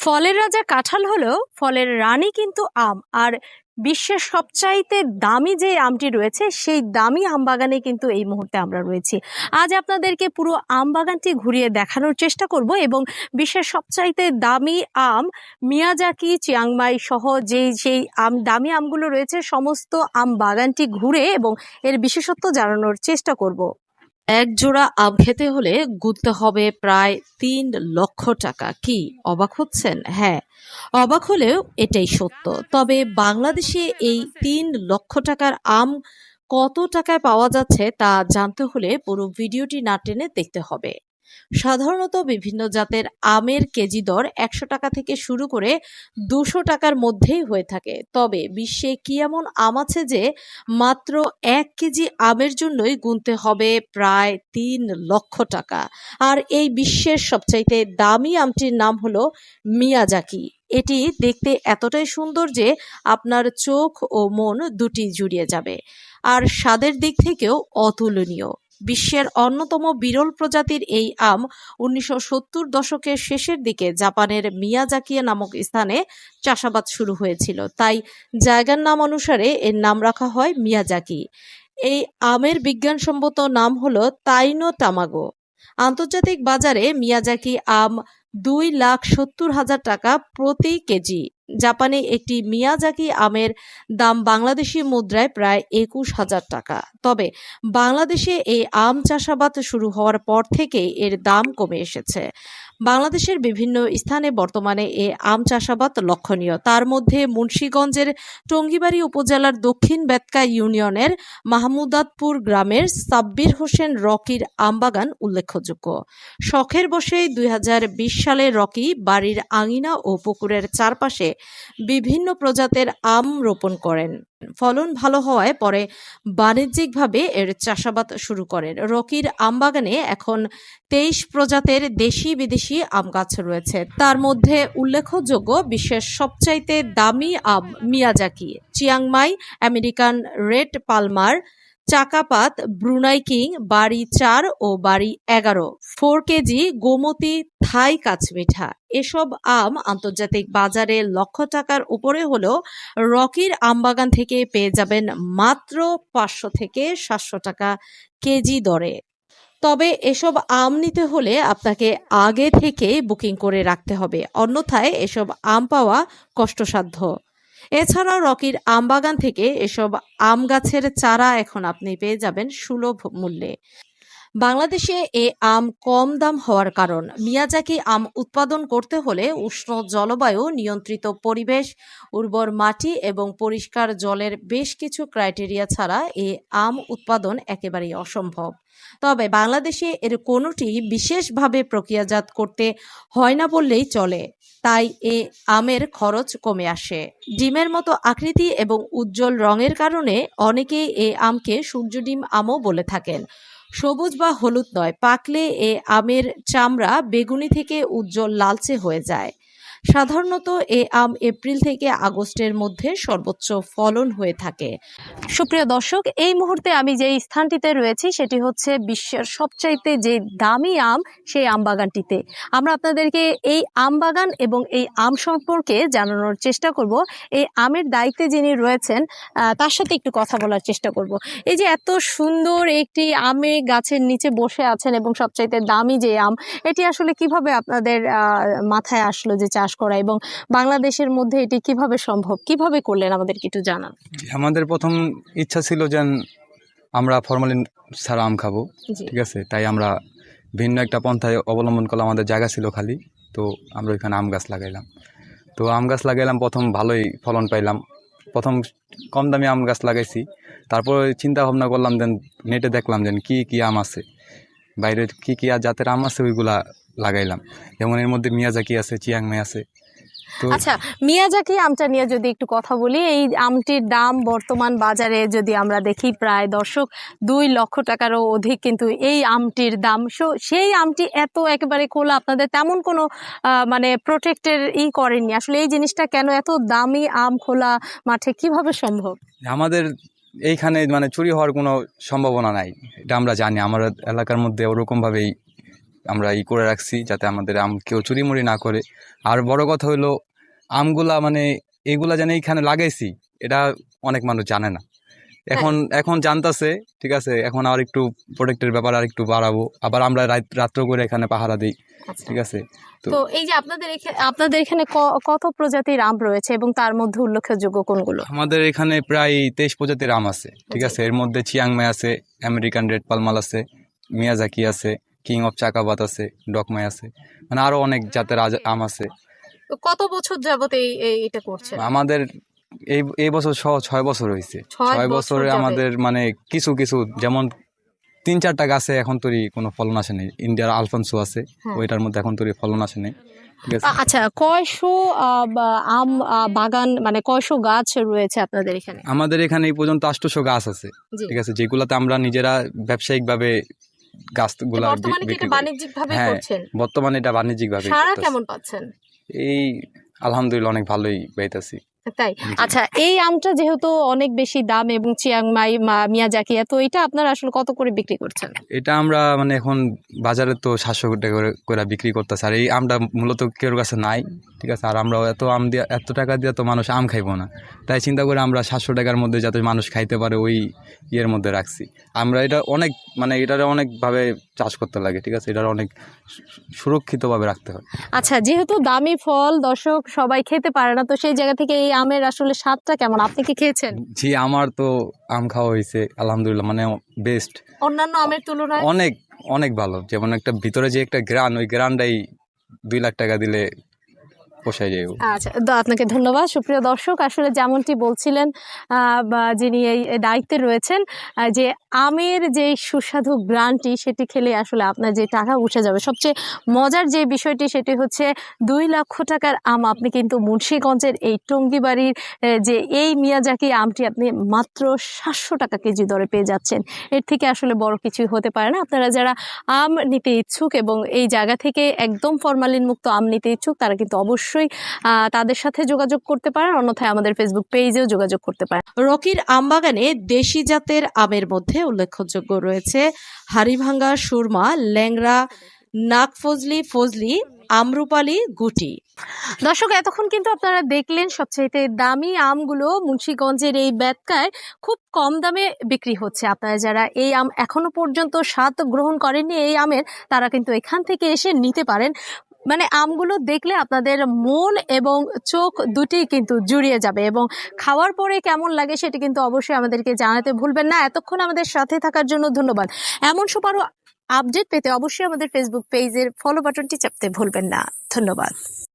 ফলের রাজা কাঁঠাল হলেও ফলের রানী কিন্তু আম। আর বিশ্বের সবচাইতে দামি যে আমটি রয়েছে সেই দামি আম বাগানে কিন্তু এই মুহূর্তে আমরা রয়েছি। আজ আপনাদেরকে পুরো আম বাগানটি ঘুরিয়ে দেখানোর চেষ্টা করব এবং বিশ্বের সবচাইতে দামি আম মিয়াজাকি, চিয়াংমাই সহ সেই দামি আমগুলো রয়েছে সমস্ত আম বাগানটি ঘুরে এবং এর বিশেষত্ব জানানোর চেষ্টা করব। এক জোড়া আম খেতে হলে গুনতে হবে প্রায় 3 লক্ষ টাকা। কি অবাক হচ্ছেন? হ্যাঁ, অবাক হলেও এটাই সত্য। তবে বাংলাদেশে এই 3 লক্ষ টাকার আম কত টাকায় পাওয়া যাচ্ছে তা জানতে হলে পুরো ভিডিওটি না টেনে দেখতে হবে। সাধারণত বিভিন্ন জাতের আমের কেজি দর 100 টাকা থেকে শুরু করে 200 টাকার মধ্যেই হয়ে থাকে। তবে বিশ্বে কি এমন আম আছে যে মাত্র 1 কেজি আমের জন্যই গুনতে হবে প্রায় 3 লক্ষ টাকা? আর এই বিশ্বের সবচাইতে দামি আমটির নাম হলো মিয়াজাকি। এটি দেখতে এতটাই সুন্দর যে আপনার চোখ ও মন দুটি জুড়িয়ে যাবে, আর স্বাদের দিক থেকেও অতুলনীয়। বিশ্বের অন্যতম বিরল প্রজাতির এই আম 1970 দশকের শেষের দিকে জাপানের মিয়াজাকি নামক স্থানে চাষাবাদ শুরু হয়েছিল, তাই জায়গার নাম অনুসারে এর নাম রাখা হয় মিয়াজাকি। এই আমের বিজ্ঞানসম্মত নাম হলো তাইনো তামাগো। আন্তর্জাতিক বাজারে মিয়াজাকি আম 2,70,000 টাকা প্রতি কেজি। জাপানে একটি মিয়াজাকি আমের দাম বাংলাদেশি মুদ্রায় প্রায় 21,000 টাকা। তবে বাংলাদেশে এই আম চাষাবাদ শুরু হওয়ার পর থেকে এর দাম কমে এসেছে। বাংলাদেশের বিভিন্ন স্থানে বর্তমানে এ আম চাষাবাদ লক্ষণীয়। তার মধ্যে মুন্সিগঞ্জের টঙ্গিবাড়ি উপজেলার দক্ষিণ বেতকা ইউনিয়নের মাহমুদাতপুর গ্রামের সাব্বির হোসেন রকির আমবাগান উল্লেখযোগ্য। শখের বসে 2020 সালে রকি বাড়ির আঙিনা ও পুকুরের চারপাশে বিভিন্ন প্রজাতির আম রোপণ করেন। ফলন ভালো হওয়ায় পরে বাণিজ্যিকভাবে এর চাষাবাদ শুরু করেন। রকির আমবাগানে এখন 23 প্রজাতির দেশি বিদেশি আম গাছ রয়েছে। তার মধ্যে উল্লেখযোগ্য বিশ্বের সবচাইতে দামি আম Miyazaki, Chiang Mai American red Palmer, Chakapat, Brunei king, বাড়ি 4 ও বাড়ি 11, 4 কেজি গোমতী, থাই কাঁচমিঠা। এসব আম আন্তর্জাতিক বাজারে লক্ষ টাকার উপরে হলেও রকির আমবাগান থেকে পেয়ে যাবেন মাত্র 500 থেকে 700 টাকা কেজি দরে। তবে এসব আম নিতে হলে আপনাকে আগে থেকে বুকিং করে রাখতে হবে, অন্যথায় এসব আম পাওয়া কষ্টসাধ্য। এছাড়াও রকির আমবাগান থেকে এসব আম গাছের চারা এখন আপনি পেয়ে যাবেন সুলভ মূল্যে। বাংলাদেশে এ আম কম দাম হওয়ার কারণ, মিয়াজাকি আম উৎপাদন করতে হলে উষ্ণ জলবায়ু, নিয়ন্ত্রিত পরিবেশ, উর্বর মাটি এবং পরিষ্কার জলের বেশ কিছু ক্রাইটেরিয়া ছাড়া এ আম উৎপাদন একেবারেই অসম্ভব। তবে বাংলাদেশে এর কোনোটি বিশেষভাবে প্রক্রিয়াজাত করতে হয় না বললেই চলে, তাই এ আমের খরচ কমে আসে। ডিমের মতো আকৃতি এবং উজ্জ্বল রঙের কারণে অনেকেই এ আমকে সূর্যডিম আমও বলে থাকেন। সবুজ বা হলুদ নয়, পাকলে এ আমের চামড়া বেগুনি থেকে উজ্জ্বল লালচে হয়ে যায়। সাধারণত এ আম এপ্রিল থেকে আগস্টের মধ্যে সর্বোচ্চ ফলন হয়ে থাকে। সুপ্রিয় দর্শক, এই মুহূর্তে আমি যে স্থানটিতে রয়েছি সেটি হচ্ছে বিশ্বের সবচাইতে যে দামি আম সেই আম বাগানটিতে। আমরা আপনাদেরকে এই আম বাগান এবং এই আম সম্পর্কে জানানোর চেষ্টা করব। এই আমের দায়িত্বে যিনি রয়েছেন তার সাথে একটু কথা বলার চেষ্টা করব। এই যে এত সুন্দর একটি আমে গাছের নিচে বসে আছেন এবং সবচাইতে দামি যে আম, এটি আসলে কিভাবে আপনাদের মাথায় আসলো যে চাষ করা, এবং বাংলাদেশের মধ্যে এটি কিভাবে সম্ভব, কিভাবে করলেন আমাদেরকে একটু জানান। আমাদের প্রথম ইচ্ছা ছিল যে আমরা ফরমালিন ছাড়া আম খাবো, ঠিক আছে, তাই আমরা ভিন্ন একটা পন্থায় অবলম্বন করলাম। আমাদের জায়গা ছিল খালি, তো আমরা ওইখানে আম গাছ লাগাইলাম। প্রথম ভালোই ফলন পাইলাম। প্রথম কম দামি আম গাছ লাগাইছি, তারপর চিন্তা ভাবনা করলাম, দেন নেটে দেখলাম যে কি আম আছে, বাইরের কি জাতের আম আছে, ওইগুলা লাগাইলাম। যেমন এর মধ্যে মিয়াজাকি আছে, চিয়াংমাই আছে। আচ্ছা, মিয়াজাকি আমটা নিয়ে যদি একটু কথা বলি, এই আমটির দাম বর্তমান বাজারে যদি আমরা দেখি প্রায় দর্শক 2 লক্ষ টাকারও অধিক কিন্তু এই আমটির দাম। সেই আমটি এত একেবারে খোলা, আপনাদের তেমন কোনো মানে প্রোটেক্টের করেননি, আসলে এই জিনিসটা কেন এত দামি আম খোলা মাঠে কিভাবে সম্ভব? আমাদের এইখানে মানে চুরি হওয়ার কোনো সম্ভাবনা নাই, এটা আমরা জানি। আমার এলাকার মধ্যে ওরকমভাবেই আমরা করে রাখছি যাতে আমাদের আম কেউ চুরিমুরি না করে। আর বড় কথা হলো আমগুলা মানে এগুলা যেন এইখানে লাগাইছি এটা অনেক মানুষ জানে না, এখন জানতাছে। ঠিক আছে, এখন আর একটু প্রোটেক্টের ব্যাপার আর একটু বাড়াবো। আবার আমরা রাত্র করে এখানে পাহারা দিই। ঠিক আছে, তো এই যে আপনাদের এখানে কত প্রজাতির আম রয়েছে এবং তার মধ্যে উল্লেখযোগ্য কোনগুলো? আমাদের এখানে প্রায় 23 প্রজাতির আম আছে। ঠিক আছে, এর মধ্যে চিয়াংমাই আছে, আমেরিকান রেড পালমাল আছে, মিয়াজাকি আছে, কিং অফ চাকাবাত আছে, ডকমাই আছে, মানে আরো অনেক জাতের আম আছে। তো কত বছর যাবত এটা করছেন? আমাদের এই বছর 6 বছর হয়েছে। 6 বছরে আমাদের মানে কিছু কিছু যেমন 3-4টা গাছে এখন তৈরি কোনো ফলন আসেনি। ইন্ডিয়ার আলফানসো আছে, ওইটার মধ্যে এখন তৈরি ফলন আসেনি। আচ্ছা, কয়শো আম বাগান মানে কয়শো গাছ রয়েছে আপনাদের এখানে? আমাদের এখানে এই পর্যন্ত 800 গাছ আছে। ঠিক আছে, যেগুলাতে আমরা নিজেরা ব্যবসায়িক ভাবে গাছগুলা বাণিজ্যিক ভাবে করছেন। বর্তমানে এটা বাণিজ্যিক ভাবে সারা কেমন পাচ্ছেন? এই আলহামদুলিল্লাহ অনেক ভালোই পাইতাছি। তাই? আচ্ছা, এই আমটা যেহেতু অনেক বেশি দাম এবং চিয়াংমাই মিয়াজাকি, তো এটা আপনারা আসলে কত করে বিক্রি করছেন? এটা আমরা মানে এখন বাজারে তো 700 টাকা করে বিক্রি করতেছে, আর এই আমটা মূলত কেউ কাছে নাই। ঠিক আছে, আর আমরা এত টাকা দিয়ে তো মানুষ আম খাইবো না, তাই চিন্তা করে আমরা 700 টাকার মধ্যে যাতে মানুষ খাইতে পারে ওই ইয়ের মধ্যে রাখছি। আমরা এটা অনেক মানে এটার অনেকভাবে চাষ করতে লাগে। ঠিক আছে, এটার অনেক সুরক্ষিতভাবে রাখতে হয়। আচ্ছা, যেহেতু দামি ফল দর্শক সবাই খেতে পারে না, তো সেই জায়গা থেকে এই আমের আসলে স্বাদটা কেমন? আপনি কি খেয়েছেন? জি, আমার তো আম খাওয়া হয়েছে আলহামদুলিল্লাহ, মানে বেস্ট, অন্যান্য আমের তুলনায় অনেক অনেক ভালো। যেমন একটা ভিতরে যে একটা গ্রান, ওই গ্রানটাই 2 লাখ টাকা দিলে পোষায় যায়। আচ্ছা, আপনাকে ধন্যবাদ। সুপ্রিয় দর্শক, আসলে যেমনটি বলছিলেন যিনি এই দায়িত্বে রয়েছেন, যে আমের যে সুস্বাদু গ্রানটি সেটি খেলে আসলে আপনার যে টাকা উঠে যাবে। সবচেয়ে মজার যে বিষয়টি সেটি হচ্ছে 2 লক্ষ টাকার আম আপনি কিন্তু মুন্সিগঞ্জের এই টঙ্গিবাড়ির যে এই মিয়াজাকি আমটি আপনি মাত্র 700 টাকা কেজি দরে পেয়ে যাচ্ছেন। এর থেকে আসলে বড় কিছুই হতে পারে না। আপনারা যারা আম নিতে ইচ্ছুক এবং এই জায়গা থেকে একদম ফরমালিন মুক্ত আম নিতে ইচ্ছুক, তারা কিন্তু অবশ্যই তাদের সাথে যোগাযোগ করতে পারেন, অন্যথায় আমাদের ফেসবুক পেজেও যোগাযোগ করতে পারেন। রকির আমবাগানে দেশি জাতের আমের মধ্যে উল্লেখযোগ্য রয়েছে হাড়িভাঙ্গা, সুরমা, ল্যাংড়া, নাগফজলি, ফজলি, আমরুপালি, গুটি। দর্শক, এতক্ষণ কিন্তু আপনারা দেখলেন সবচেয়ে দামি আমগুলো মুন্সিগঞ্জের এই বেতকায় খুব কম দামে বিক্রি হচ্ছে। আপনারা যারা এই আম এখনো পর্যন্ত স্বাদ গ্রহণ করেননি এই আমের, তারা কিন্তু এখান থেকে এসে নিতে পারেন। মানে আমগুলো দেখলে আপনাদের মন এবং চোখ দুটি কিন্তু জুড়িয়ে যাবে, এবং খাওয়ার পরে কেমন লাগে সেটি কিন্তু অবশ্যই আমাদেরকে জানাতে ভুলবেন না। এতক্ষণ আমাদের সাথে থাকার জন্য ধন্যবাদ। এমন সব আরো আপডেট পেতে অবশ্যই আমাদের ফেসবুক পেজের ফলো বাটনটি চাপতে ভুলবেন না। ধন্যবাদ।